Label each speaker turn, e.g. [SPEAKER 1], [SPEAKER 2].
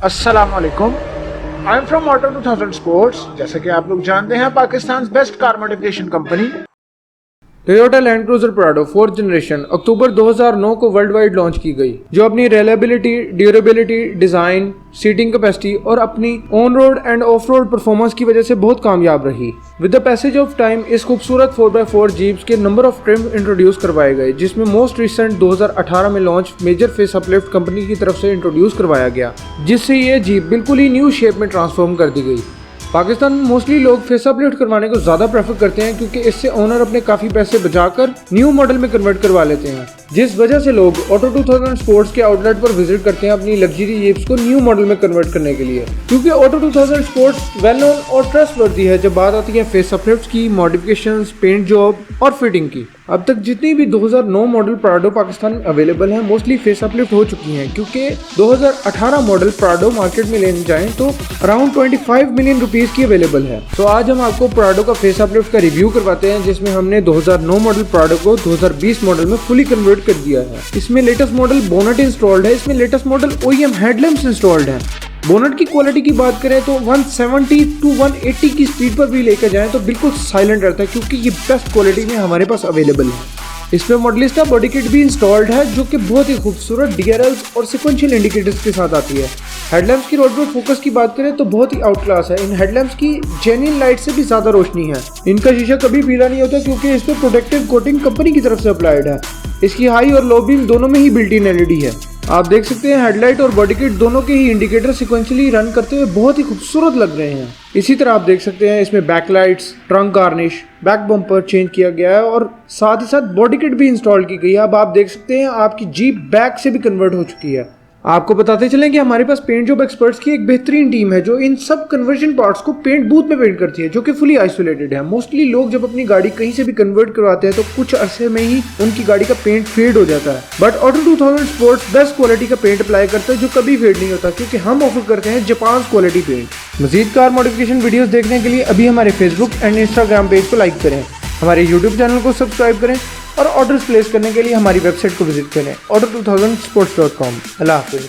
[SPEAKER 1] अस्सलाम वालेकुम। I am from auto 2000 sports. जैसे कि आप लोग जानते हैं, Pakistan best car modification company
[SPEAKER 2] Toyota Land Cruiser Prado 4th generation October 2009 को वर्ल्ड वाइड लॉन्च की गई, जो अपनी reliability, durability, design, seating capacity और अपनी on road and off road performance की वजह से बहुत कामयाब रही। With the passage of time इस खूबसूरत 4x4 जीप्स के नंबर ऑफ ट्रिम इंट्रोड्यूस करवाए गए, जिसमें मोस्ट रिसेंट 2018 में launch major face uplift company की तरफ से इंट्रोड्यूस करवाया गया, जिससे ये जीप बिल्कुल ही न्यू शेप में ट्रांसफॉर्म कर दी गई। पाकिस्तान में मोस्टली लोग फेस अपलिफ्ट करवाने को ज़्यादा प्रेफर करते हैं, क्योंकि इससे ओनर अपने काफ़ी पैसे बचाकर न्यू मॉडल में कन्वर्ट करवा लेते हैं, जिस वजह से लोग ऑटो 2000 स्पोर्ट्स के आउटलेट पर विजिट करते हैं अपनी लग्जरी जीप्स को न्यू मॉडल में कन्वर्ट करने के लिए। क्योंकि ऑटो 2000 स्पोर्ट्स वेल नोन और ट्रस्टवर्दी है जब बात आती है फेस अपलिफ्ट की, मॉडिफिकेशंस, पेंट जॉब और फिटिंग की। अब तक जितनी भी 2009 मॉडल प्राडो पाकिस्तान में अवेलेबल है, मोस्टली फेस अपलिफ्ट हो चुकी हैं, क्योंकि 2018 मॉडल प्राडो मार्केट में लेने जाएं तो अराउंड 25 मिलियन रुपीस की अवेलेबल है। तो आज हम आपको प्राडो का फेस अपलिफ्ट का रिव्यू करवाते हैं, जिसमें हमने 2009 मॉडल प्राडो को 2020 मॉडल में फुली कन्वर्ट कर दिया है। इसमें लेटेस्ट मॉडल बोनेट इंस्टॉल्ड है। इसमें latest model OEM headlamps installed है। बोनेट की क्वालिटी की बात करें तो 170 to 180 की स्पीड पर भी लेकर जाएं तो बिल्कुल साइलेंट रहता है, क्योंकि ये बेस्ट क्वालिटी में हमारे पास अवेलेबल है। इसमें मॉडलिस्टा बॉडी किट भी इंस्टॉल्ड है, जो कि बहुत ही खूबसूरत DRLs और सिक्वेंशियल इंडिकेटर्स के साथ आती है। हेडलैम्प्स की रोड पर फोकस की बात करें तो बहुत ही आउट क्लास है। इन हेडलैम्प्स की जेन्युइन लाइट से भी ज्यादा रोशनी है। इनका शीशा कभी पीला नहीं होता, क्योंकि इस पर प्रोटेक्टिव कोटिंग कंपनी की तरफ से अप्लाइड है। इसकी हाई और लो बीम दोनों में ही बिल्ट इन LED है। आप देख सकते हैं हेडलाइट और बॉडी किट दोनों के ही इंडिकेटर सिक्वेंशियली रन करते हुए बहुत ही खूबसूरत लग रहे हैं। इसी तरह आप देख सकते हैं इसमें backlights, trunk garnish, back bumper change किया गया है और साथ ही साथ बॉडी किट भी इंस्टॉल की गई है। अब आप देख सकते हैं आपकी जीप बैक से भी कन्वर्ट हो चुकी है। आपको बताते चलें कि हमारे पास पेंट जॉब एक्सपर्ट्स की एक बेहतरीन टीम है, जो इन सब कन्वर्जन पार्ट्स को पेंट बूथ में पेंट करती है, जो कि फुली आइसोलेटेड है। मोस्टली लोग जब अपनी गाड़ी कहीं से भी कन्वर्ट करवाते हैं तो कुछ अरसे में ही उनकी गाड़ी का पेंट फेड हो जाता है, but auto 2000 sports best quality का पेंट अप्लाई करता है, जो कभी फेड नहीं होता, क्योंकि हम ऑफर करते हैं जापान क्वालिटी पेंट। मजीद कार मॉडिफिकेशन वीडियोस देखने के लिए अभी हमारे फेसबुक एंड इंस्टाग्राम पेज को लाइक करें, हमारे यूट्यूब चैनल को सब्सक्राइब करें और ऑर्डर्स प्लेस करने के लिए हमारी वेबसाइट को विजिट करें auto2000sports.com। अल्लाह हाफिज़।